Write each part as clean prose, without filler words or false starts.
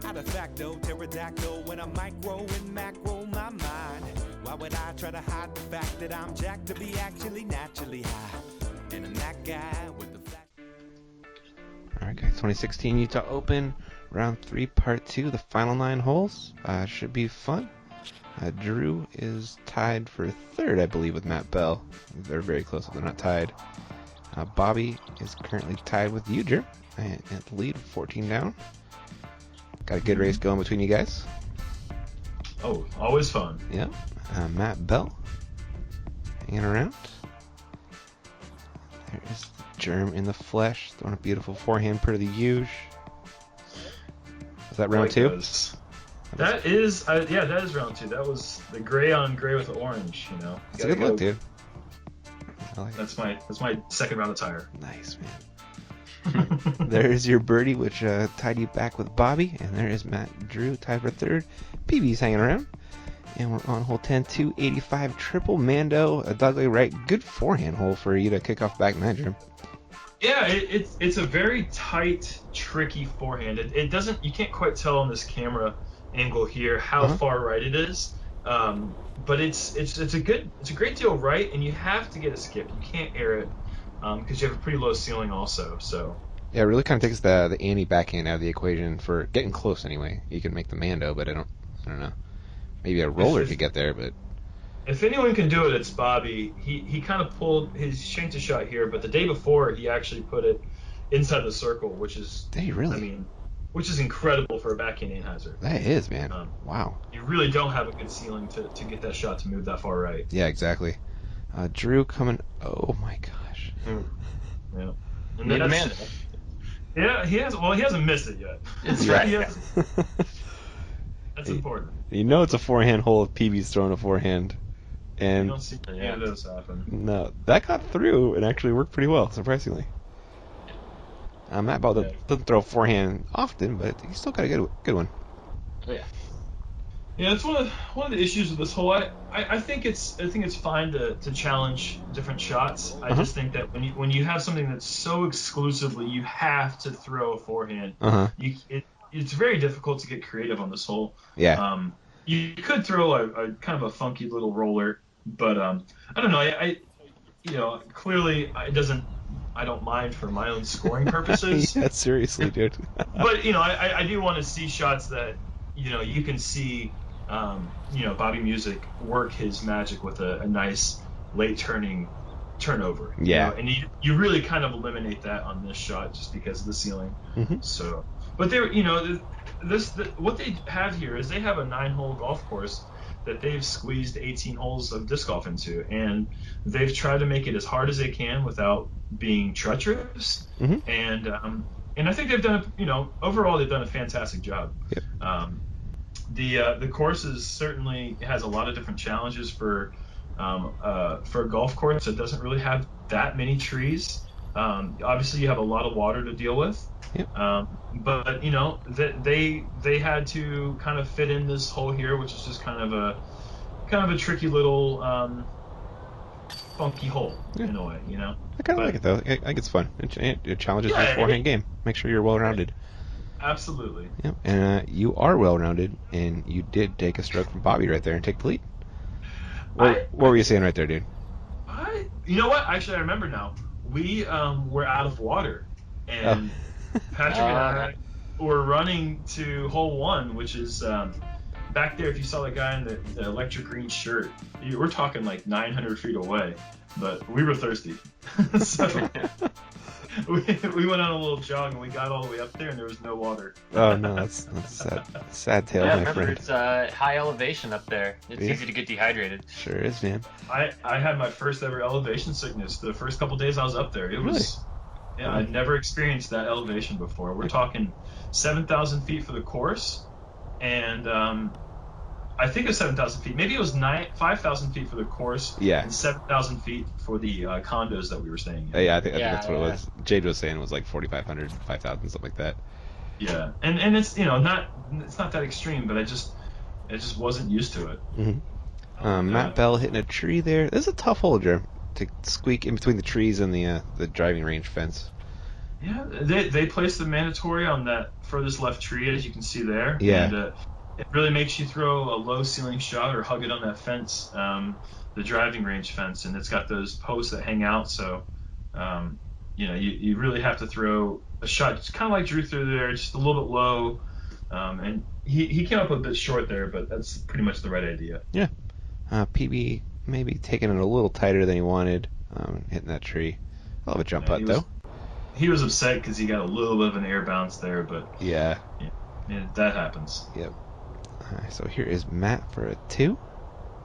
Out of facto, pterodactyl when I'm micro and macro my mind. Why would I try to hide the fact that I'm jacked to be actually naturally high? And I'm that guy with the fact. Alright guys, 2016 Utah Open, round 3, part 2, the final 9 holes. Should be fun. Drew is tied for 3rd, I believe, with Matt Bell. They're very close, but they're not tied. Bobby is currently tied with you, Drew, at the lead, 14 down. Got a good race going between you guys. Oh, always fun. Yeah. Matt Bell hanging around. There is the germ in the flesh, throwing a beautiful forehand per the usual. Was that round 2? That is round 2. That was the gray on gray with the orange. You know, that's a good look, dude. I like that's my second round of tire. Nice, man. There's your birdie, which tied you back with Bobby, and there is Matt Drew tied for 3rd. PB's hanging around, and we're on hole 10, 285 triple Mando, a dogleg right. Good forehand hole for you to kick off back 9, Drew. Yeah, it's a very tight, tricky forehand. It doesn't, you can't quite tell on this camera angle here how far right it is, but it's a great deal right, and you have to get it skipped. You can't air it because you have a pretty low ceiling also. So yeah, it really kind of takes the Annie backhand out of the equation for getting close. Anyway, you can make the Mando, but I don't know. Maybe a roller to get there, but. If anyone can do it, it's Bobby. He kind of shanked a shot here, but the day before he actually put it inside the circle, which is which is incredible for a backhand anhyzer. That is, man. Wow. You really don't have a good ceiling to get that shot to move that far right. Yeah, exactly. Drew coming. Oh my gosh. Yeah. And then yeah, he hasn't missed it yet. That's right. That's important. You know it's a forehand hole if PB's throwing a forehand. And you don't see any of those happen. No, that got through and actually worked pretty well, surprisingly. Matt Ball doesn't throw forehand often, but he still got a good one. Oh yeah. Yeah, it's one of the issues with this hole. I think it's fine to challenge different shots. I just think that when you have something that's so exclusively you have to throw a forehand, it's very difficult to get creative on this hole. Yeah. You could throw a kind of a funky little roller, but I don't know. Clearly I don't mind for my own scoring purposes. Yeah, seriously, dude. But I do want to see shots that you can see Bobby Music work his magic with a nice late turning turnover. Yeah. And you really kind of eliminate that on this shot just because of the ceiling. So, but what they have here is they have a 9-hole golf course that they've squeezed 18 holes of disc golf into, and they've tried to make it as hard as they can without being treacherous. And I think they've done overall they've done a fantastic job. Yep. The course certainly has a lot of different challenges for a golf course that doesn't really have that many trees. Obviously, you have a lot of water to deal with. Yep. But they had to kind of fit in this hole here, which is just kind of a tricky little funky hole in a way, I kind of like it though. I think it's fun. It challenges your forehand game. Make sure you're well-rounded. Absolutely. Yep. And you are well-rounded, and you did take a stroke from Bobby right there and take the lead. What were you saying right there, dude? You know what? Actually, I remember now. We were out of water, and Patrick and I were running to hole 1, which is back there. If you saw the guy in the electric green shirt, we're talking like 900 feet away, but we were thirsty. So we went on a little jog, and we got all the way up there, and there was no water. Oh no, that's a sad tale, my remember, friend. It's high elevation up there. It's easy to get dehydrated. Sure is, man. I had my first ever elevation sickness the first couple days I was up there. It was I'd never experienced that elevation before. We're talking 7,000 feet for the course, and I think it was 7,000 feet. Maybe it was 5,000 feet for the course. Yeah. And 7,000 feet for the condos that we were staying in. Yeah, I think that's what it was. Jade was saying it was like 4,500, 5,000, something like that. Yeah, and it's it's not that extreme, but I just wasn't used to it. Matt Bell hitting a tree there. This is a tough hole, Jerm, to squeak in between the trees and the driving range fence. Yeah, they placed the mandatory on that furthest left tree, as you can see there, Yeah. and it really makes you throw a low ceiling shot or hug it on that fence, the driving range fence, and it's got those posts that hang out. So, you really have to throw a shot, just kind of like Drew threw there, just a little bit low, and he came up a bit short there, but that's pretty much the right idea. Yeah. PB maybe taking it a little tighter than he wanted, hitting that tree. I'll have a jump putt, though. He was upset because he got a little bit of an air bounce there, but Yeah. that happens. Yep. So here is Matt for a 2.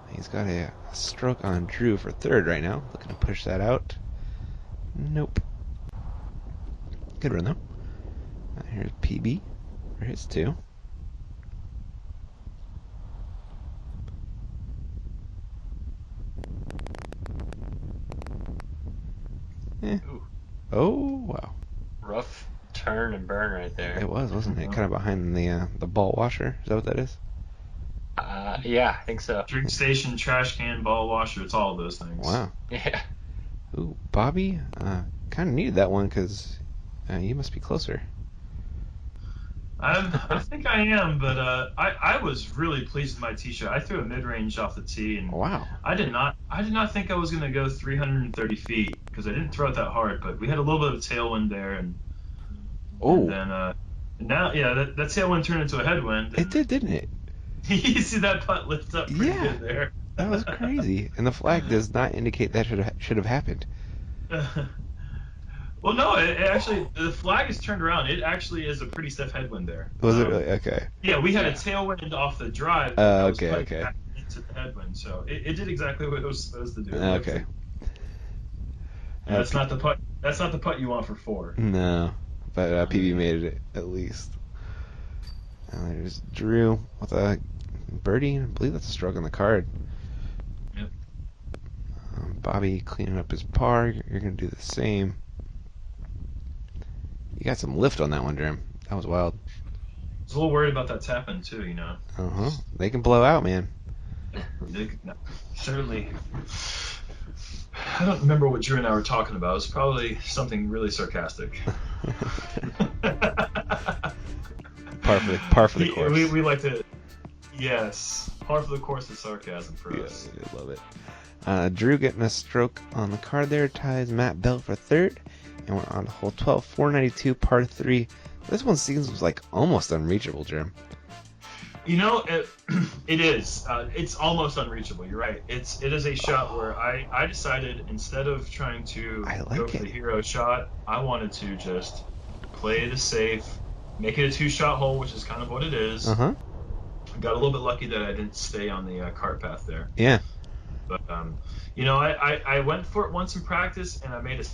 He's got a stroke on Drew for 3rd right now. Looking to push that out. Nope. Good run, though. Here's PB for his 2. Ooh, Oh, wow. rough turn and burn right there. It was, wasn't it? Kind of behind the ball washer. Is that what that is? Yeah, I think so. Drink station, trash can, ball washer, it's all of those things. Wow. Yeah. Ooh, Bobby kind of needed that one because you must be closer. I think I am, but I was really pleased with my tee shot. I threw a mid range off the tee, and Wow. I did not think I was going to go 330 feet because I didn't throw it that hard. But we had a little bit of tailwind there, and Oh, then now that tailwind turned into a headwind. it did, didn't it? You see that putt lift up pretty Yeah. good there. That was crazy. And the flag does not indicate that should have happened. Well, no, it actually the flag is turned around. It actually is a pretty stiff headwind there. Was it really? Okay. Yeah, we had a Yeah. tailwind off the drive. That was Okay, putting okay. back into the headwind, so it did exactly what it was supposed to do. Okay. And that's not the putt. That's not the putt you want for 4. No, but PB made it at least. And there's Drew with a birdie. I believe that's a stroke on the card. Yep. Bobby cleaning up his par. You're going to do the same. You got some lift on that one, Drew. That was wild. I was a little worried about that tapping too. Uh-huh. They can blow out, man. No, certainly. I don't remember what Drew and I were talking about. It was probably something really sarcastic. Par for the course. We like to. Yes, par for the course is sarcasm for us. Yeah, I love it. Drew getting a stroke on the card there ties Matt Bell for 3rd. And we're on hole 12, 492, par 3. This one seems like almost unreachable, Jim. It is. It's almost unreachable. You're right. It is a shot where I decided instead of trying to go for the hero shot, I wanted to just play it safe, make it a 2-shot hole, which is kind of what it is. Uh-huh. Got a little bit lucky that I didn't stay on the cart path there. Yeah. But I went for it once in practice, and I made a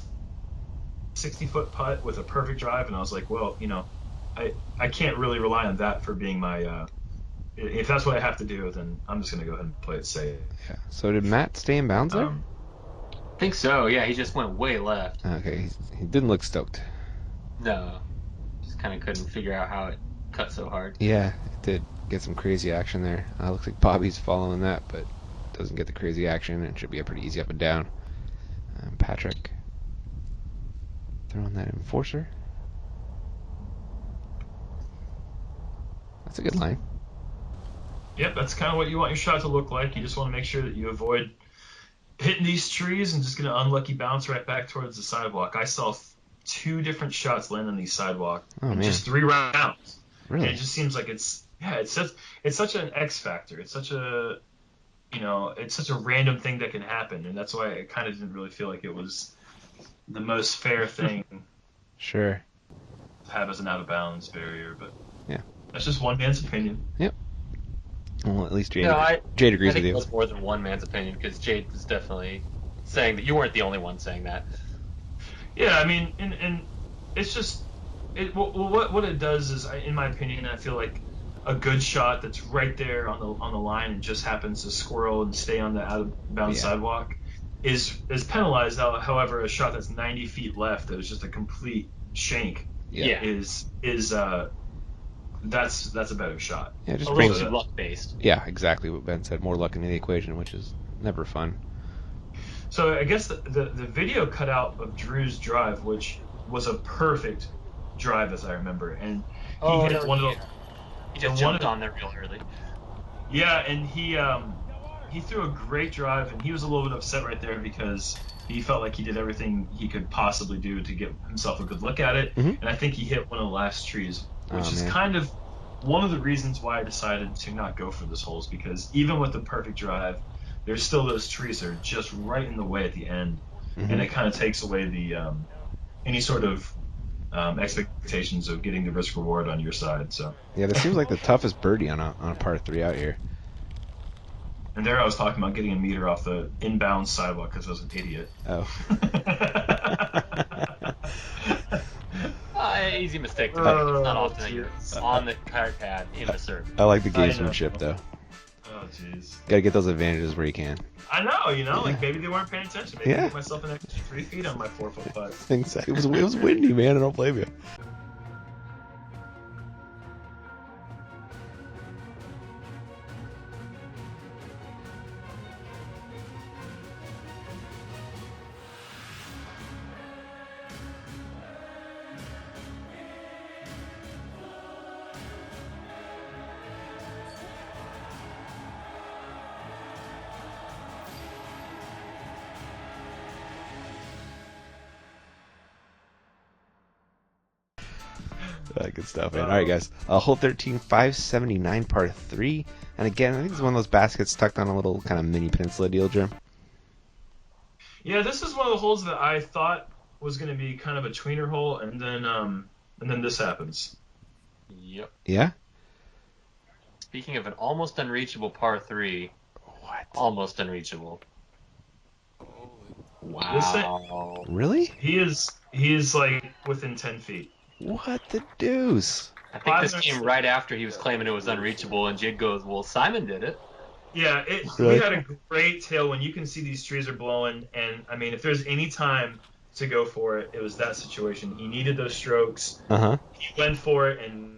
60-foot putt with a perfect drive, and I was like, well, I can't really rely on that for being my. If that's what I have to do, then I'm just gonna go ahead and play it safe. Yeah. So did Matt stay in bounds there? I think so. Yeah, he just went way left. Okay, he didn't look stoked. No, just kind of couldn't figure out how it cut so hard. Yeah, it did get some crazy action there. Looks like Bobby's following that, but doesn't get the crazy action. It should be a pretty easy up and down. Patrick throwing that enforcer. That's a good line. Yep, that's kind of what you want your shot to look like. You just want to make sure that you avoid hitting these trees and just get an unlucky bounce right back towards the sidewalk. I saw 2 different shots land on the sidewalk in just 3 rounds. Really? And it just seems like it's such an X factor. It's such a random thing that can happen, and that's why I kind of didn't really feel like it was the most fair thing. Sure. To have as an out of bounds barrier, but yeah, that's just one man's opinion. Yep. Well, at least Jade, Jade agrees I think with you. it was more than one man's opinion because Jade was definitely saying that you weren't the only one saying that. Yeah, I mean, and it's just what it does is, in my opinion, I feel like a good shot that's right there on the line and just happens to squirrel and stay on the out of bounds sidewalk is penalized. However, a shot that's 90 feet left that was just a complete shank is that's a better shot. Yeah, it just a brings little luck based. Yeah, exactly what Ben said. More luck in the equation, which is never fun. So I guess the video cutout of Drew's drive, which was a perfect drive, as I remember, and he Oh, hit no, one of those. he just And one of jumped on there real early. Yeah, and he threw a great drive, and he was a little bit upset right there because he felt like he did everything he could possibly do to get himself a good look at it. Mhm. And I think he hit one of the last trees, which Oh, is man. kind of one of the reasons why I decided to not go for this hole, is because even with the perfect drive, there's still those trees that are just right in the way at the end, and Mhm. it kind of takes away the any sort of expectations of getting the risk reward on your side. So, Yeah, this seems like the toughest birdie on a par 3 out here. and there I was talking about getting a meter off the inbound sidewalk because I was an idiot. Oh. Easy mistake to make. It's not Oh, often that you're jeez. on the card pad in the surf. I like the I know. gamesmanship, though. Oh, jeez. Gotta get those advantages where you can. I know, like Yeah. maybe they weren't paying attention. Maybe I Yeah. get myself an extra 3 feet on my 4'5". Exactly. It was windy, man. I don't blame you. Good stuff, man. All right, guys. Hole 13, 579, par 3. And again, I think it's one of those baskets tucked on a little kind of mini peninsula deal, Jim. Yeah, this is one of the holes that I thought was going to be kind of a tweener hole, and then this happens. Yep. Yeah? Speaking of an almost unreachable par 3, What? almost unreachable. Wow. Really? He is like within 10 feet. What the deuce? I think this came right after he was claiming it was unreachable, and Jade goes, "Well, Simon did it." Yeah, Really? we had a great tailwind. You can see these trees are blowing, and I mean, if there's any time to go for it, it was that situation. He needed those strokes. Uh-huh. He went for it, and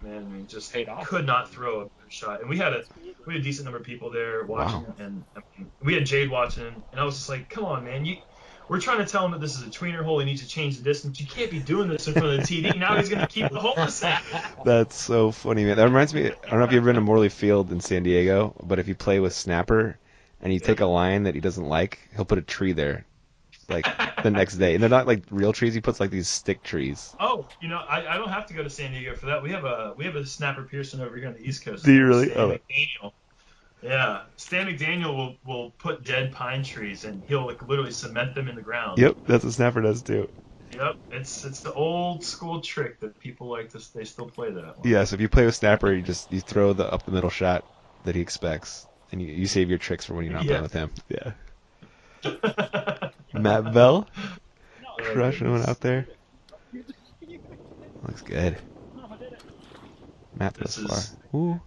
man, I mean, just Paid off. could not throw a better shot. And we had a decent number of people there watching, Wow. and I mean, we had Jade watching, and I was just like, "Come on, man, we're trying to tell him that this is a tweener hole. He needs to change the distance. You can't be doing this in front of the TD. Now he's going to keep the hole the same." That's so funny, man. That reminds me, I don't know if you've ever been to Morley Field in San Diego, but if you play with Snapper and you take a line that he doesn't like, he'll put a tree there, like, the next day. And they're not, like, real trees. He puts, like, these stick trees. Oh, I don't have to go to San Diego for that. We have a Snapper Pearson over here on the East Coast. Do you really? Stan McDaniel. Yeah, Stan McDaniel will put dead pine trees, and he'll like literally cement them in the ground. Yep, that's what Snapper does, too. Yep, it's the old school trick that people like to. They still play that one. Yeah, so if you play with Snapper, you throw the up the middle shot that he expects, and you save your tricks for when you're not playing with him. Yeah. Matt Bell, crushing one out there. Looks good. Matt thus far. Ooh.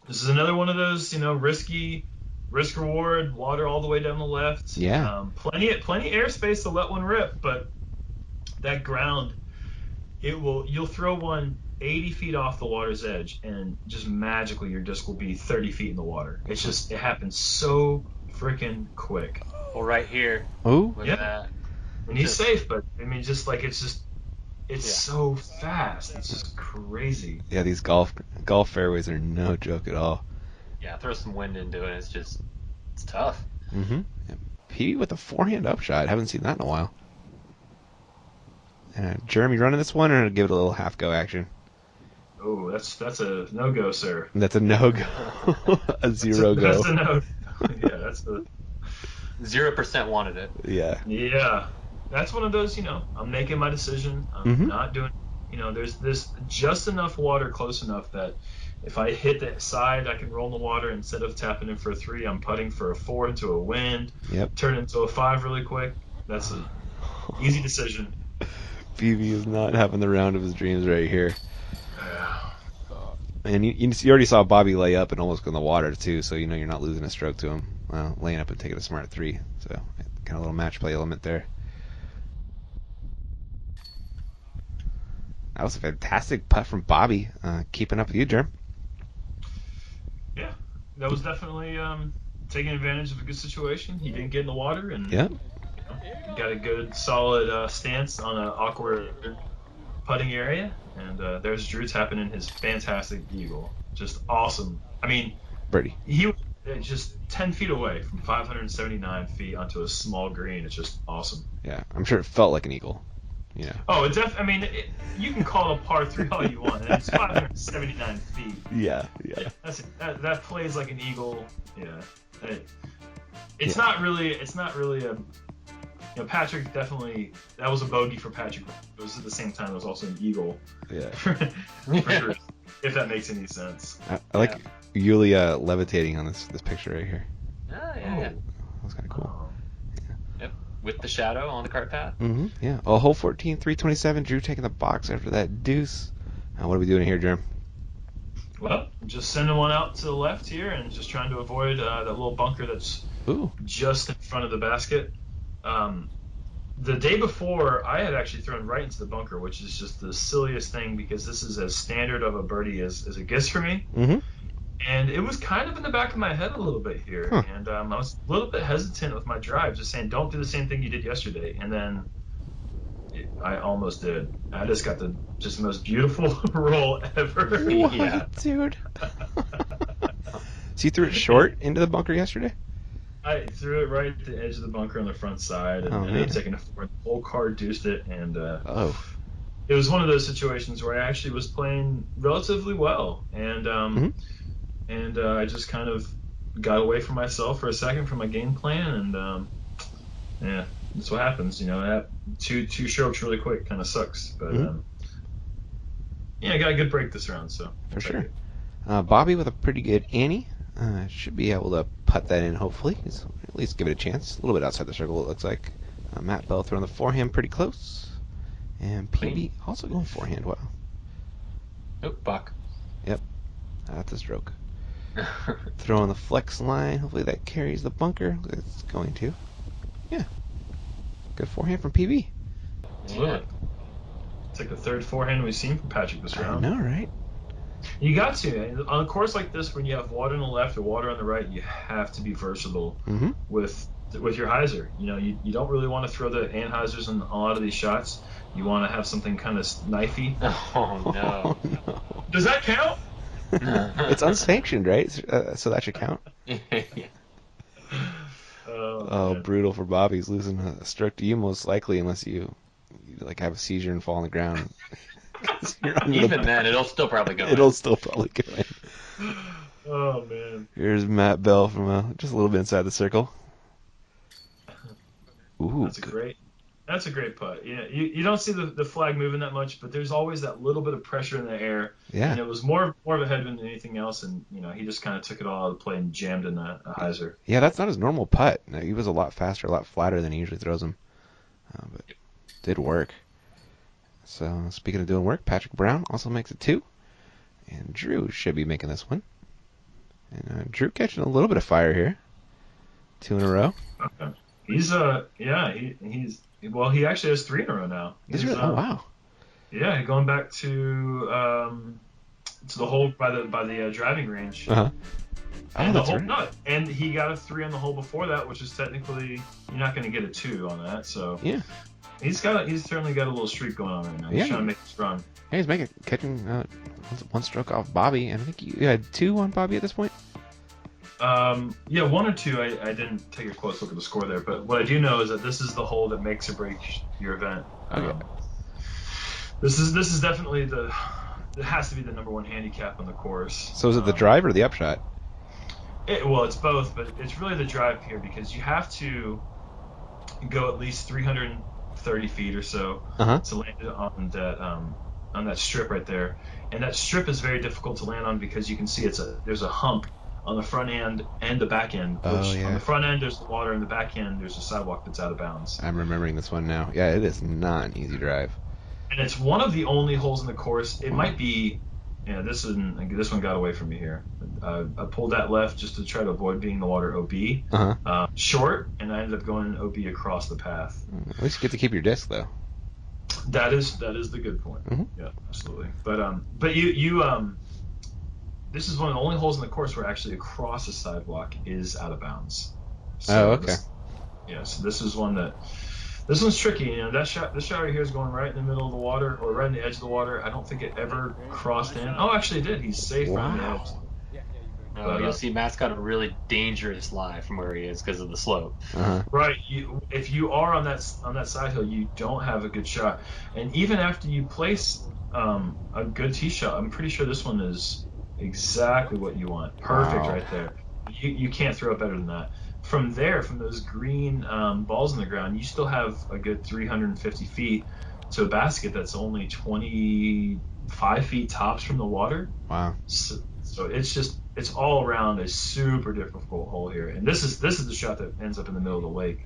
This is another one of those, risky, risk reward, water all the way down the left. Yeah. Plenty airspace to let one rip, but that ground, you'll throw one 80 feet off the water's edge, and just magically your disc will be 30 feet in the water. It happens so freaking quick. Well, right here. Ooh. Look at that. And he's safe, but I mean, it's so fast. It's just crazy. Yeah, these golf fairways are no joke at all. Yeah, throw some wind into it. It's tough. Mm-hmm. Yeah. P with a forehand upshot. Haven't seen that in a while. Jeremy running this one, or give it a little half go action? Oh, that's a no go, sir. That's a no go. A zero go. That's a no. Yeah, that's the 0% wanted it. Yeah. Yeah. That's one of those, I'm making my decision. I'm not doing, there's just enough water close enough that if I hit the side, I can roll in the water. Instead of tapping in for a 3, I'm putting for a 4 into a wind. Yep. Turn into a 5 really quick. That's an easy decision. PV is not having the round of his dreams right here. Yeah. And you already saw Bobby lay up and almost go in the water, too, so you know you're not losing a stroke to him. Laying up and taking a smart 3. So, kind of a little match play element there. That was a fantastic putt from Bobby. Keeping up with you, Jerm. Yeah, that was definitely taking advantage of a good situation. He didn't get in the water, and Yep. got a good solid stance on an awkward putting area, and there's Drew tapping in his fantastic eagle, just awesome. I mean, Birdie. he was just 10 feet away from 579 feet onto a small green. It's just awesome. Yeah, I'm sure it felt like an eagle. You know. Oh, I mean, you can call it a par three all you want, and it's 579 feet. Yeah. That plays like an eagle. Yeah. It's not really a. Patrick definitely, that was a bogey for Patrick. It was at the same time it was also an eagle. Yeah. For sure, if that makes any sense. I like Yulia levitating on this picture right here. Yeah. That was kind of cool. Yep. With the shadow on the cart path. Mm-hmm. Yeah. Oh, hole 14, 327. Drew taking the box after that deuce. What are we doing here, Jerem? Well, just sending one out to the left here and just trying to avoid that little bunker that's just in front of the basket. The day before, I had actually thrown right into the bunker, which is just the silliest thing because this is as standard of a birdie as it gets for me. Mm-hmm. And it was kind of in the back of my head a little bit here. Huh. And I was a little bit hesitant with my drive, just saying, don't do the same thing you did yesterday. And then I almost did. I just got the most beautiful roll ever. What, Yeah. dude? So you threw it short into the bunker yesterday? I threw it right at the edge of the bunker on the front side, and ended up taking a forward. The whole car deuced it, and it was one of those situations where I actually was playing relatively well, and I just kind of got away from myself for a second from my game plan, and that's what happens. That two strokes really quick kind of sucks, but I got a good break this round, so for sure. Bobby with a pretty good Annie. Should be able to putt that in, hopefully. At least give it a chance. A little bit outside the circle, it looks like. Matt Bell throwing the forehand pretty close. And PB also going forehand. Wow. Oh, buck. Yep. That's a stroke. Throwing the flex line. Hopefully that carries the bunker. It's going to. Yeah. Good forehand from PB. Yeah. It's like the third forehand we've seen from Patrick this round. I know, right? You got to. On a course like this, when you have water on the left or water on the right, you have to be versatile with your hyzer. You don't really want to throw the anhydrous in a lot of these shots. You want to have something kind of knifey. Oh, no. No. Does that count? It's unsanctioned, right? So that should count. Oh, brutal for Bobby. He's losing a stroke to you most likely, unless you have a seizure and fall on the ground. Even then, it'll still probably go in. It'll still probably go in. Oh, man. Here's Matt Bell from just a little bit inside the circle. Ooh, That's a great putt. You don't see the flag moving that much, but there's always that little bit of pressure in the air. Yeah. And it was more of a headwind than anything else, and he just kind of took it all out of play and jammed in a hyzer. Yeah, that's not his normal putt. No, he was a lot faster, a lot flatter than he usually throws them. But it did work. So, speaking of doing work, Patrick Brown also makes it 2. And Drew should be making this one. And Drew catching a little bit of fire here. 2 in a row. Okay. He's he actually has 3 in a row now. Oh, wow. Yeah, going back to the hole by the driving range. Uh-huh. And that's hole, right. no, and he got a 3 on the hole before that, which is technically you're not going to get a 2 on that. So Yeah. He's certainly got a little streak going on right now. He's trying to make this run. Yeah, he's catching one stroke off Bobby, and I think you had 2 on Bobby at this point. 1 or 2. I didn't take a close look at the score there, but what I do know is that this is the hole that makes or breaks your event. Okay. This is definitely it has to be the number 1 handicap on the course. So is it the drive or the upshot? It's both, but it's really the drive here because you have to go at least 330 feet or so to land on that strip right there, and that strip is very difficult to land on because you can see there's a hump on the front end and the back end. On the front end there's the water, and the back end there's a sidewalk that's out of bounds. I'm remembering this one now. Yeah, it is not an easy drive. And it's one of the only holes in the course. It might be. Yeah, this one got away from me here. I pulled that left just to try to avoid being the water OB. Short, and I ended up going OB across the path. At least you get to keep your disc, though. That is the good point. Yeah, absolutely. But you this is one of the only holes in the course where actually across the sidewalk is out of bounds. So okay. So this is one that This one's tricky. This shot right here is going right in the middle of the water or right in the edge of the water. I don't think it ever crossed in. Oh, actually, it did. He's safe around the Wow. edge. Oh, But you'll see Matt's got a really dangerous lie from where he is because of the slope. Uh-huh. right, if you are on that side hill, you don't have a good shot. And even after you place a good tee shot, I'm pretty sure this one is exactly what you want. Perfect Wow. right there. You can't throw it better than that. From there, from those green balls in the ground, you still have a good 350 feet to a basket that's only 25 feet tops from the water. Wow. So it's all around a super difficult hole here, and this is the shot that ends up in the middle of the lake,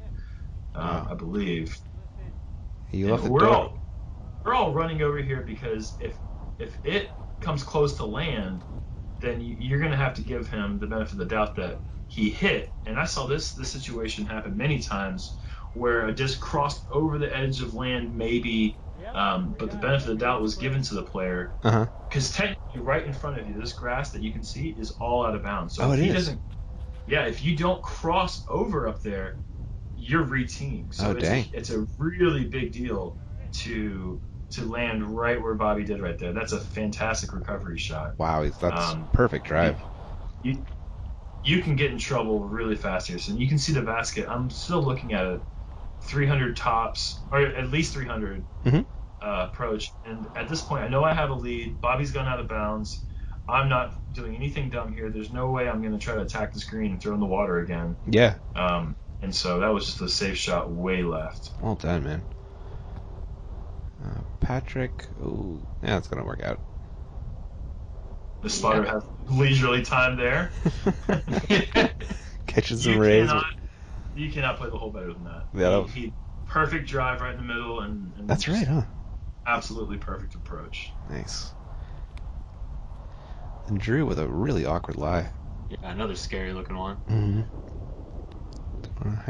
Wow. I believe. You And left the door. we're all running over here because if it comes close to land, then you're going to have to give him the benefit of the doubt that he hit. And I saw this situation happen many times where a disc crossed over the edge of land, maybe, but the benefit of the doubt was given to the player Uh-huh. because technically right in front of you, this grass that you can see is all out of bounds. So Oh, if it he is. doesn't, yeah, if you don't cross over up there, you're re-teeing. Oh, So dang. it's a really big deal to land right where Bobby did right there. That's a fantastic recovery shot. Wow, that's Um, perfect you, drive. you you can get in trouble really fast here. So you can see the basket. I'm still looking at it, 300 tops, or at least 300 Mm-hmm. approach. And at this point, I know I have a lead. Bobby's gone out of bounds. I'm not doing anything dumb here. There's no way I'm going to try to attack the screen and throw in the water again. Yeah. And so that was just a safe shot way left. Well done, man. Patrick. Ooh. Yeah, it's going to work out. The spotter has leisurely time there. Catching some rays. You cannot play the hole better than that. Yeah, He perfect drive right in the middle and that's right, huh? absolutely perfect approach. Nice. And Drew with a really awkward lie. Yeah, another scary looking one. Mm-hmm.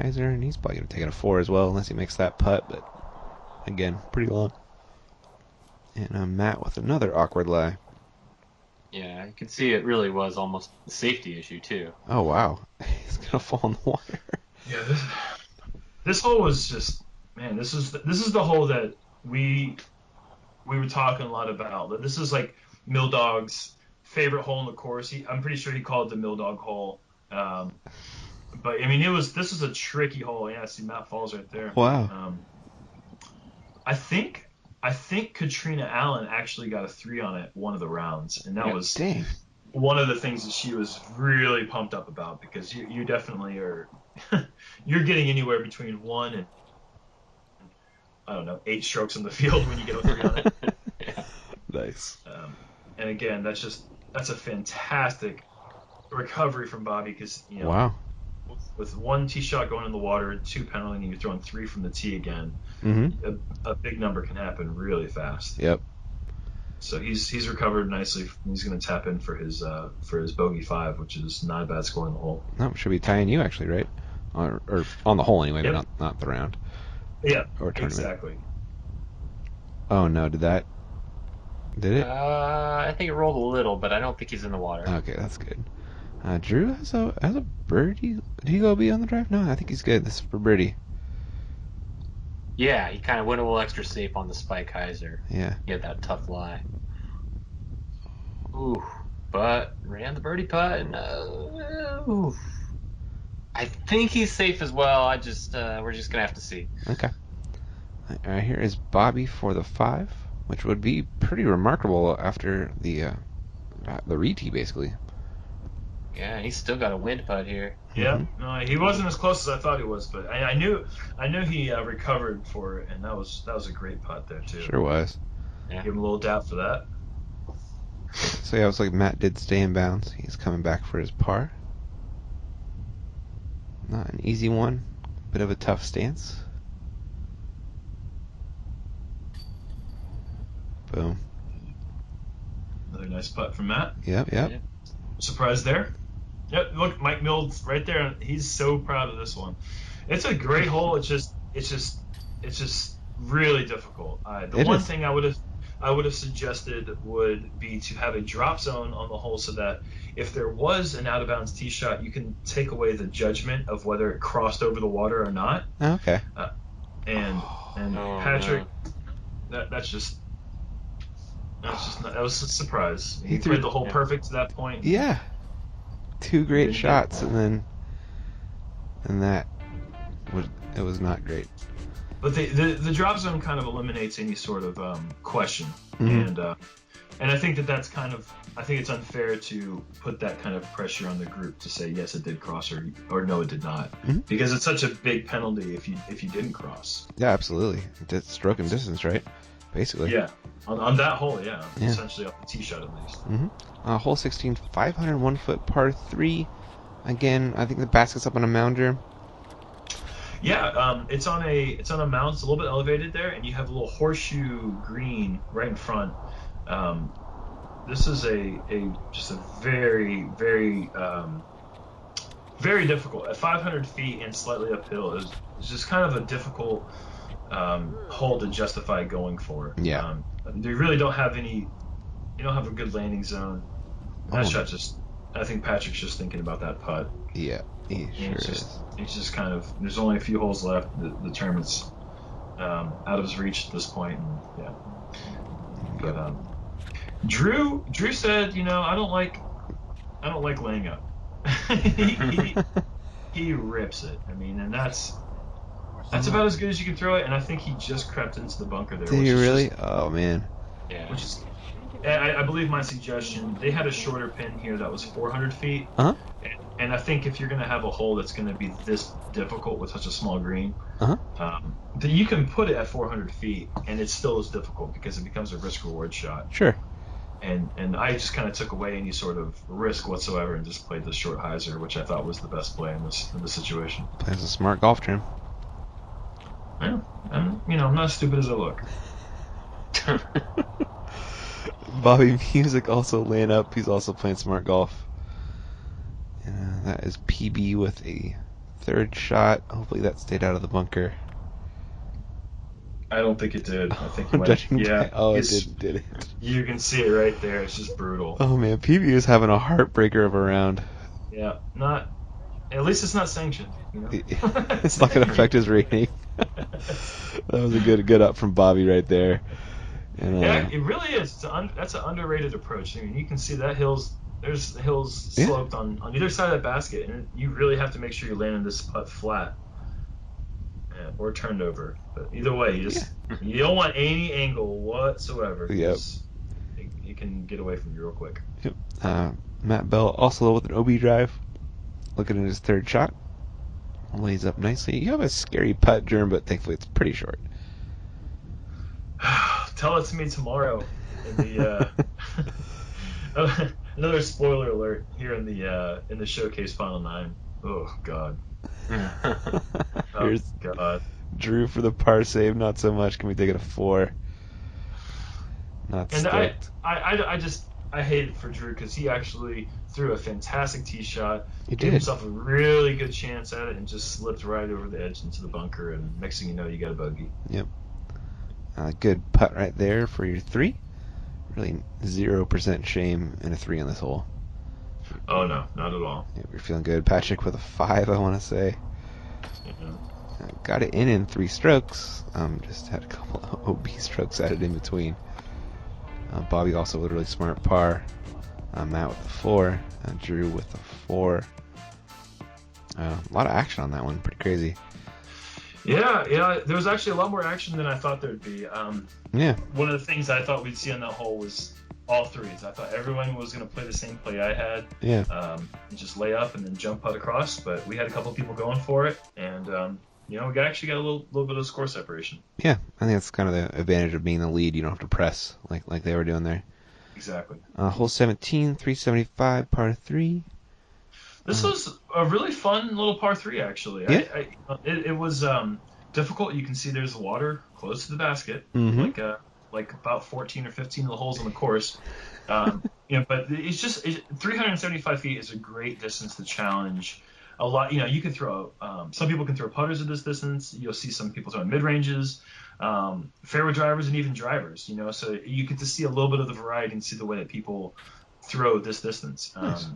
Heiser, and he's probably going to take it a 4 as well, unless he makes that putt, but again, pretty long. And Matt with another awkward lie. Yeah, you can see it really was almost a safety issue too. Oh, wow. He's going to fall in the water. Yeah, this hole was just, man, this is the hole that we were talking a lot about. This is like Mill Dog's favorite hole in the course. I'm pretty sure he called it the Mill Dog hole. But I mean, this was a tricky hole. Yeah, see Matt falls right there. Wow. I think Katrina Allen actually got a 3 on it one of the rounds, and that was Dang. one of the things that she was really pumped up about because you definitely are you're getting anywhere between 1 and I don't know 8 strokes in the field when you get a 3 on it. Yeah. Nice. And again, that's a fantastic recovery from Bobby because Wow. with 1 tee shot going in the water, 2 penalty, and you're throwing 3 from the tee again, Mm-hmm. a big number can happen really fast. Yep. So he's recovered nicely. He's going to tap in for his bogey 5, which is not a bad score in the hole. No, should be tying you actually, right? Or on the hole anyway, Yep. but not the round. Yeah, Or tournament. exactly. Oh no, did it? I think it rolled a little, but I don't think he's in the water. Okay, that's good. Drew has a birdie. Did he go B on the drive? No, I think he's good. This is for birdie. Yeah, he kind of went a little extra safe on the spike Heiser. Yeah. He had that tough lie. Ooh, but ran the birdie putt, and ooh. I think he's safe as well. We're just gonna have to see. Okay. Right here is Bobby for the 5, which would be pretty remarkable after the re-tee, basically. Yeah, he's still got a wind putt here. Yeah, Mm-hmm. no, he wasn't as close as I thought he was, but I knew he recovered for it, and that was a great putt there too. Sure was. Yeah. Give him a little doubt for that. So yeah, it was like Matt did stay in bounds. He's coming back for his par. Not an easy one. Bit of a tough stance. Boom. Another nice putt from Matt. Yep. Yeah. Surprise there. Yep, look, Mike Mills right there. He's so proud of this one. It's a great hole. It's just really difficult. The one thing I would have suggested would be to have a drop zone on the hole so that if there was an out of bounds tee shot, you can take away the judgment of whether it crossed over the water or not. Okay. and Oh, Patrick, no. that was a surprise. He He threw, played the hole Yeah. perfect to that point. And yeah, two he great didn't get it. shots, and that was it was not great. But the drop zone kind of eliminates any sort of question, Mhm. and I think that's kind of, I think it's unfair to put that kind of pressure on the group to say yes it did cross or no it did not, Mhm. because it's such a big penalty if you didn't cross. Yeah, absolutely. Stroke and distance, right? Basically. Yeah, on that hole, yeah, Yeah. essentially off the tee shot at least. Hole 16, 501 foot par 3. Again, I think the basket's up on a mounder. Yeah, it's on a mound. It's a little bit elevated there, and you have a little horseshoe green right in front. Um, this is just a very difficult at 500 feet and slightly uphill is just kind of a difficult hole to justify going for. Yeah. They really don't have any. You don't have a good landing zone. That Oh, shot just. I think Patrick's just thinking about that putt. yeah, he sure is. It's just kind of. There's only a few holes left. The tournament's out of his reach at this point. And, yeah. But Drew said, I don't like laying up. he rips it. I mean, and that's about as good as you can throw it. And I think he just crept into the bunker there. Did which he is really? just- Oh man. Yeah. which is, I believe my suggestion. They had a shorter pin here that was 400 feet. Uh-huh. And I think if you're going to have a hole that's going to be this difficult with such a small green, then you can put it at 400 feet, and it still is difficult because it becomes a risk-reward shot. Sure. And I just kind of took away any sort of risk whatsoever and just played the short hyzer, which I thought was the best play in this situation. Plays a smart golf trim. Yeah, I'm not as stupid as I look. Bobby Music also laying up. He's also playing smart golf. And that is PB with a third shot. Hopefully that stayed out of the bunker. I don't think it did. I think it went. Judging Yeah. by- oh, it did it? You can see it right there. It's just brutal. Oh man, PB is having a heartbreaker of a round. Yeah. Not. At least it's not sanctioned. It's not going to affect his rating. That was a good up from Bobby right there. And, Yeah, it really is. That's an underrated approach. I mean, you can see that there's hills sloped on either side of that basket, and you really have to make sure you're landing this putt flat or turned over. But either way, you don't want any angle whatsoever. Yep. It can get away from you real quick. Yep. Matt Bell also with an OB drive, looking at his third shot. Lays up nicely. You have a scary putt, Germ, but thankfully it's pretty short. Tell it to me tomorrow. In the another spoiler alert here in the showcase final 9. Oh God. Oh Here's God. Drew for the par save. Not so much. Can we take it a 4? Not And stoked. I hate it for Drew because he actually threw a fantastic tee shot. He Gave did. himself a really good chance at it and just slipped right over the edge into the bunker. And next thing you know, you got a bogey. Yep. Good putt right there for your 3. Really 0% shame in a 3 on this hole. Oh no, not at all. Yeah, we're feeling good. Patrick with a 5, I want to say. Yeah. Got it in 3 strokes. Just had a couple of OB strokes added in between. Bobby also with a really smart par. Matt with a 4. Drew with a 4. A lot of action on that one. Pretty crazy. Yeah. There was actually a lot more action than I thought there'd be. Yeah. One of the things I thought we'd see on that hole was all threes. I thought everyone was going to play the same play I had. Yeah. Just lay up and then jump putt across. But we had a couple people going for it, and we actually got a little bit of score separation. Yeah, I think that's kind of the advantage of being the lead. You don't have to press like they were doing there. Exactly. Hole 17, 375, par 3. This was a really fun little par 3, actually. Yeah. It was difficult. You can see there's water close to the basket, Mm-hmm. like about 14 or 15 of the holes on the course. But it's just 375 feet is a great distance to challenge. A lot, you can throw. Some people can throw putters at this distance. You'll see some people throwing mid ranges, fairway drivers, and even drivers. So you get to see a little bit of the variety and see the way that people throw this distance. Nice.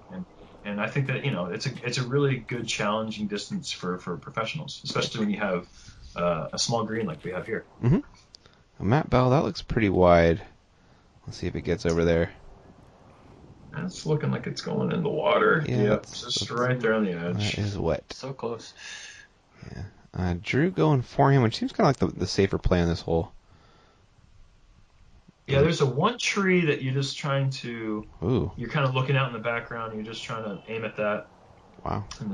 And I think that it's a really good challenging distance for professionals, especially when you have a small green like we have here. Matt Bell, that looks pretty wide. Let's see if it gets over there. And it's looking like it's going in the water. Yeah, Yep, just right there on the edge. That is wet. So close. Yeah. Drew going for him, which seems kind of like the safer play on this hole. Yeah, there's a one tree that you're just trying to. Ooh. You're kind of looking out in the background. And you're just trying to aim at that. Wow. And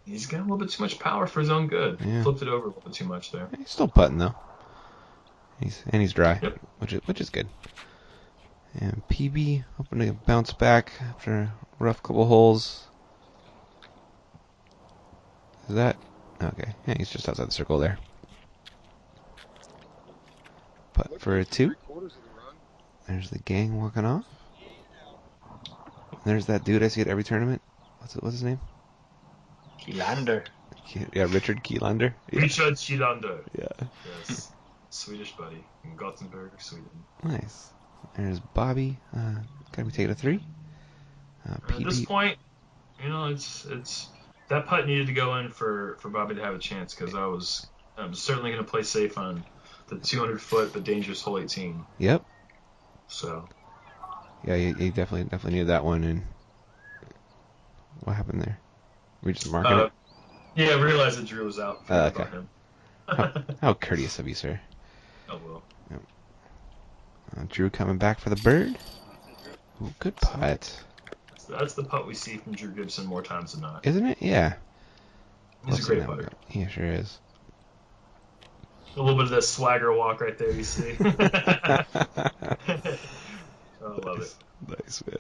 he's got a little bit too much power for his own good. Yeah. Flipped it over a little bit too much there. He's still putting though. He's dry, Yep. which is good. And PB hoping to bounce back after a rough couple holes. Is that okay? Yeah, he's just outside the circle there. Putt for a 2. There's the gang walking off. And there's that dude I see at every tournament. What's his name? Kielander. Yeah, Richard Kielander. Yeah. Richard Kielander. Yeah. Yes. Swedish buddy in Gothenburg, Sweden. Nice. There's Bobby. Gotta be taking a 3. At this point, it's that putt needed to go in for Bobby to have a chance because I'm certainly going to play safe on the 200-foot but dangerous hole 18. Yep. So. Yeah, he definitely needed that one. And what happened there? We just marking it. Yeah, I realized that Drew was out. Okay. About him. How courteous of you, sir. Oh well. Yep. Drew coming back for the bird. Ooh, good putt. That's the putt we see from Drew Gibson more times than not. Isn't it? Yeah. He's a great putter. He sure is. A little bit of that swagger walk right there, you see. I love it. Nice, man.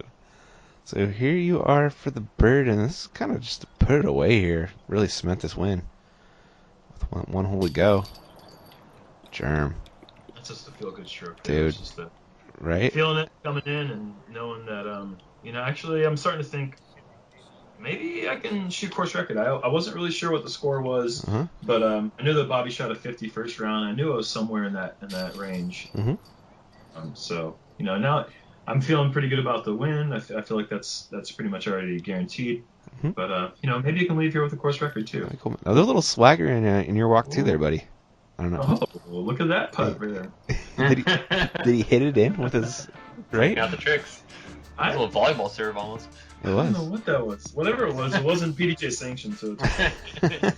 So here you are for the bird, and this is kind of just to put it away here. Really cement this win. With one hole to go. Germ. That's just a feel-good stroke. Dude. It's just Right? feeling it coming in and knowing that, actually I'm starting to think maybe I can shoot course record. I wasn't really sure what the score was, but I knew that Bobby shot a 50 first round. I knew I was somewhere in that range. So now I'm feeling pretty good about the win. I feel like that's pretty much already guaranteed. But maybe you can leave here with a course record too. Really cool. Oh, there's a little swagger in your walk too, there, buddy. I don't know. Oh, look at that putt right there. Did he hit it in with his right? Got the tricks. A little volleyball serve almost. It I don't know was. what that was. Whatever it wasn't PDJ sanctioned, so it's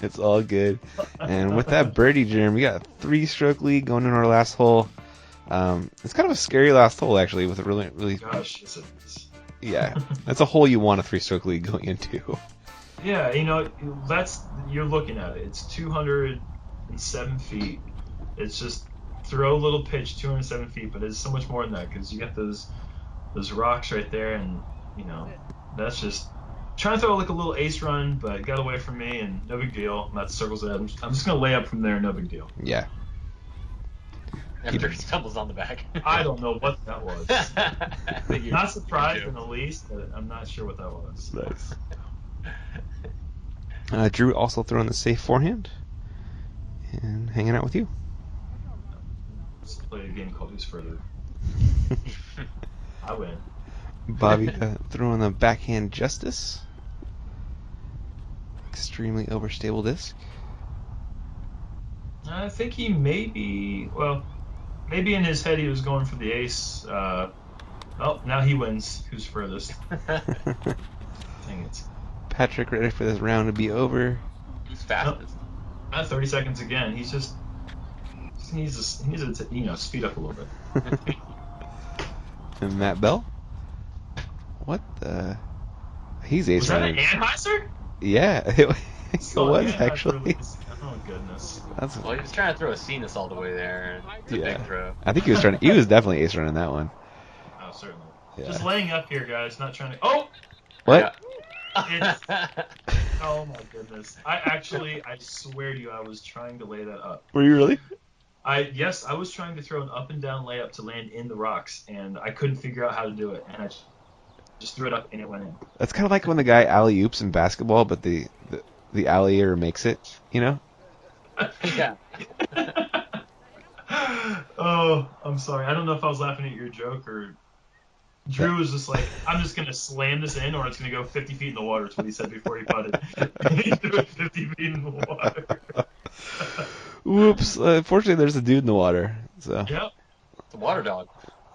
It's all good. And with that birdie, Jeremy, we got a 3-stroke lead going in our last hole. It's kind of a scary last hole, actually, with a really. Gosh, yes it is. Yeah, that's a hole you want a 3-stroke lead going into. Yeah, you're looking at it. It's 207 feet. It's just throw a little pitch, 207 feet, but it's so much more than that because you got those rocks right there, and that's just trying to throw like a little ace run, but it got away from me, and no big deal. That circles it. I'm just gonna lay up from there, no big deal. Yeah. After he stumbles on the back. I don't know what that was. Figured. Not surprised in the least, but I'm not sure what that was. Nice. Drew also throwing the safe forehand and hanging out with you. Let's play a game called Who's Further. I win. Bobby throwing the backhand justice. Extremely overstable disc. I think he maybe in his head he was going for the ace. Now he wins. Who's furthest? Dang it. Patrick ready for this round to be over. Who's fastest? 30 seconds again. He needs to speed up a little bit. And Matt Bell. What the? He's ace Was that an running. Anheuser? Yeah, it Oh, was Anheuser actually. release. Oh goodness. That's, Well, he was trying to throw a Cenas all the way there. It's a big throw. I think he was trying. He was definitely ace running that one. Oh, certainly. Yeah. Just laying up here, guys. Not trying to. Oh. What? It's, oh my goodness. I swear to you, I was trying to lay that up. Were you really? I was trying to throw an up and down layup to land in the rocks, and I couldn't figure out how to do it, and I just threw it up and it went in. That's kind of like when the guy alley oops in basketball, but the alley-er makes it. You know? Yeah. Oh, I'm sorry. I don't know if I was laughing at your joke or Drew was just like, I'm just gonna slam this in, or it's gonna go 50 feet in the water. Is what he said before he putted. He threw it 50 feet in the water. Whoops. Unfortunately, there's a dude in the water. So Yep. It's a water dog.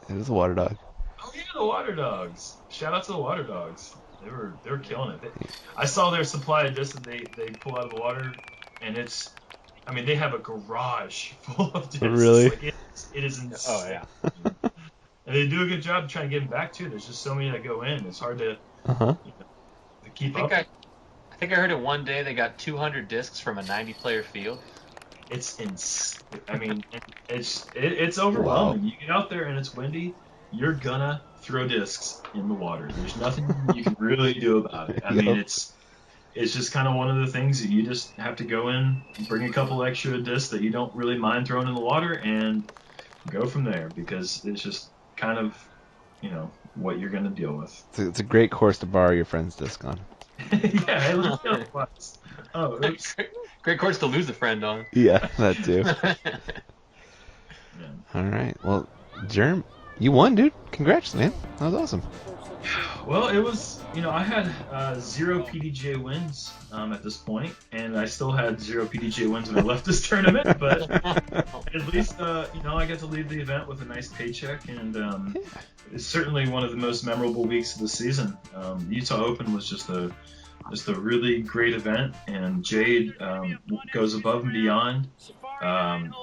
it is a water dog. Oh yeah, the water dogs. Shout out to the water dogs. They were killing it. I saw their supply of discs that they pull out of the water, and it's. I mean, they have a garage full of discs. Really? Like it is insane. Oh yeah. And they do a good job trying to get them back too. There's just so many that go in. It's hard to, Uh-huh. to keep I up. think I heard it one day they got 200 discs from a 90-player field. It's I mean, it's overwhelming. Wow. You get out there and it's windy, you're gonna throw discs in the water. There's nothing you can really do about it. I mean, Yep. it's just kind of one of the things that you just have to go in, bring a couple extra discs that you don't really mind throwing in the water, and go from there because it's just kind of, what you're gonna deal with. It's a great course to borrow your friend's disc on. Yeah, it was. Oh, oops. Great course to lose a friend on. Yeah, that too. Yeah. All right. Well, Germ, you won, dude. Congrats, man. That was awesome. Well, it was, I had 0 PDGA wins at this point, and I still had 0 PDGA wins when I left this tournament, but at least, I get to leave the event with a nice paycheck, and it's certainly one of the most memorable weeks of the season. The Utah Open was just a really great event, and Jade goes above and beyond.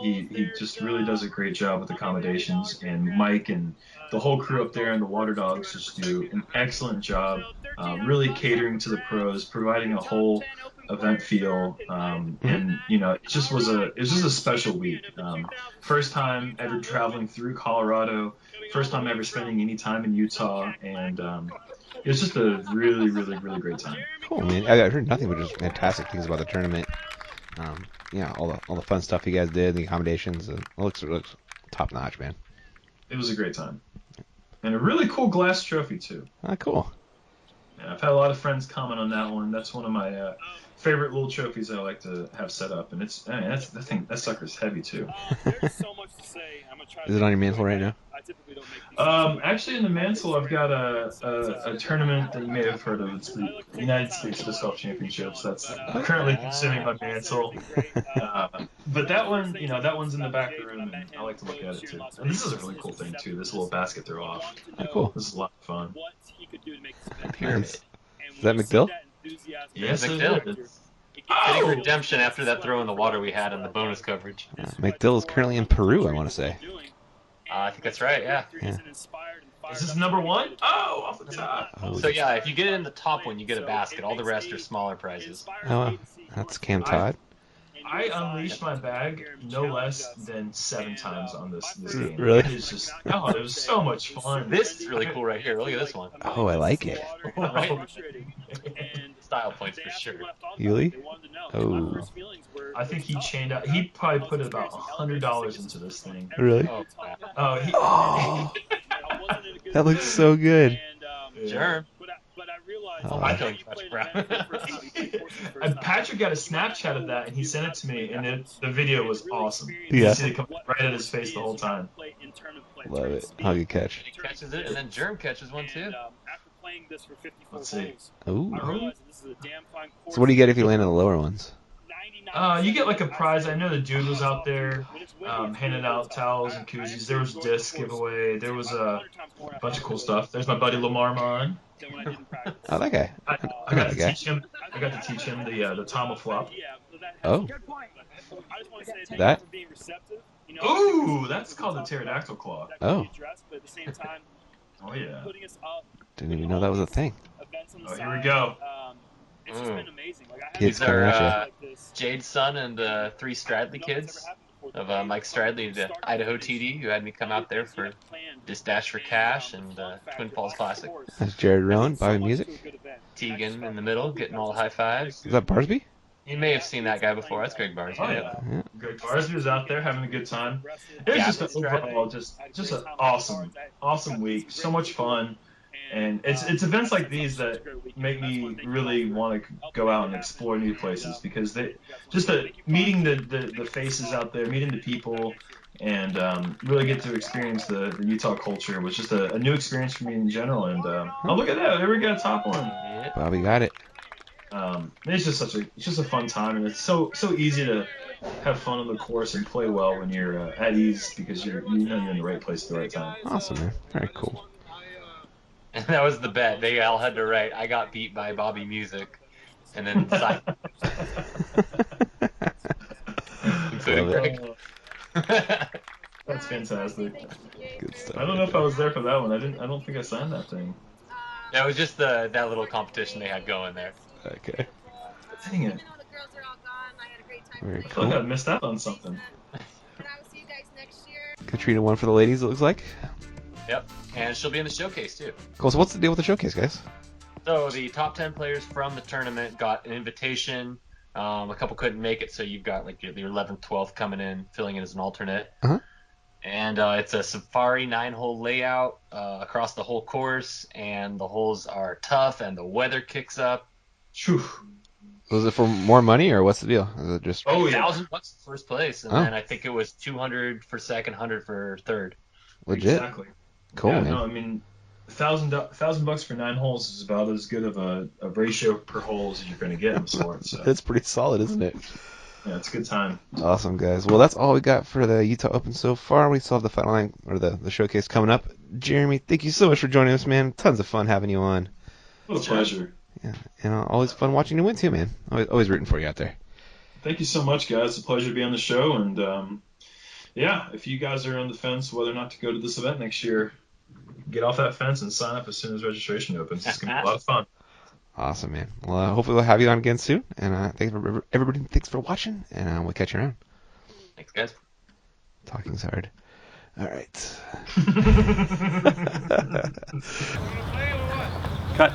He just really does a great job with accommodations, and Mike and the whole crew up there and the Water Dogs just do an excellent job, really catering to the pros, providing a whole event feel, and it just was a special week. First time ever traveling through Colorado, first time ever spending any time in Utah, and it was just a really, really, really great time. Cool, man. I've heard nothing but just fantastic things about the tournament. All the fun stuff you guys did, the accommodations, it looks top notch, man. It was a great time, and a really cool glass trophy too. Ah, cool. Yeah, I've had a lot of friends comment on that one. That's one of my favorite little trophies I like to have set up, and that sucker's heavy too. Is it on your mantle right now? Actually, in the mantle, I've got a tournament that you may have heard of. It's the United States Disc Golf Championships. That's currently consuming my mantle. But that one, that one's in the back room, and I like to look at it too. And this is a really cool thing too. This little basket throw off. Oh, cool. This is a lot of fun. Nice. Is that McDill? Yes, it McDill. is. Getting redemption after that throw in the water we had in the bonus coverage. McDill is currently in Peru, I want to say. I think that's right, yeah. Is this number one? Oh, off the top. Oh, So yeah, if you get it in the top one, you get a basket. All the rest are smaller prizes. wow. That's Cam Todd. I unleashed my bag no less than 7 times on this game. Really? It is just, it was so much fun. This is really cool right here. Look at this one. Oh, I like it. Right? Style points for sure. Yuli? Oh. I think he chained out. He probably put about $100 into this thing. Really? Oh, wow. Oh, That looks so good. Germ. Oh, My feelings touch brown. And Patrick got a Snapchat of that, and he sent it to me, and the video was awesome. Yeah. You see it come right at his face the whole time. Love it. How good catch. He catches it, and then Germ catches one too. Let's see. Ooh. Oh. So what do you get if you land on the lower ones? You get like a prize. I know the dude was out there handing out towels and koozies. There was disc giveaway. There was a bunch of cool stuff. There's my buddy Lamar Mon. Oh, that guy. I I got that to guy. teach him. I got to teach him the Tama flop. Oh. That? Ooh, that's called the pterodactyl claw. Oh. Oh yeah. Didn't even know that was a thing. Oh, here we go. Kids These are coming at Jade's son and 3 Stradley kids of Mike Stradley, the Idaho TD, who had me come out there for Disc Dash for Cash and Twin Falls Classic. you. That's Jared Rowan, Bobby Music. Tegan in the middle, getting all the high fives. Is that Barsby? You may have seen that guy before. That's Greg Barnes. Oh yeah. Yeah. Greg Barsby was out there having a good time. It was Yeah, just that's an overall just an awesome week. So much fun. And it's events like these that make me really want to go out and explore new places because meeting the faces out there, meeting the people, and really get to experience the Utah culture was just a new experience for me in general. And oh, look at that! There we go, top one. Yeah. Bobby got it. It's just a fun time, and it's so easy to have fun on the course and play well when you're at ease because you know you're in the right place at the right time. Awesome, man. Very cool. And that was the bet. They all had to write, "I got beat by Bobby Music," and then sign, including Love it. Greg. That's fantastic. Good stuff. I don't know if I was there for that one. I don't think I signed that thing. That was just that little competition they had going there. Okay. Dang it. Very I feel like I cool. missed out on something. Katrina won for the ladies, it looks like. Yep, and she'll be in the showcase too. Cool. So what's the deal with the showcase, guys? So the top 10 players from the tournament got an invitation. A couple couldn't make it, so you've got like your 11th, 12th coming in, filling in as an alternate. Uh-huh. And it's a safari 9-hole layout across the whole course, and the holes are tough, and the weather kicks up. Phew. Was it for more money, or what's the deal? Is it just... Oh, yeah. $1,000 first place, and then I think it was 200 for second, 100 for third. legit? Exactly. Cool, Yeah, man. no, I mean, $1,000 for 9 holes is about as good of a ratio per hole as you're going to get in the sport. So That's pretty solid, isn't it? yeah, it's a good time. Awesome, guys. Well, that's all we got for the Utah Open so far. We still have the final line, or the showcase coming up. Jeremy, thank you so much for joining us, man. Tons of fun having you on. What a pleasure. Yeah, and always fun watching you win too, man. Always rooting for you out there. Thank you so much, guys. It's a pleasure to be on the show. And yeah, if you guys are on the fence whether or not to go to this event next year, get off that fence and sign up as soon as registration opens. It's going to be a lot of fun. Awesome, man. Well, hopefully we'll have you on again soon. And thanks for everybody. Thanks for watching, and we'll catch you around. Thanks, guys. Talking's hard. All right. Cut.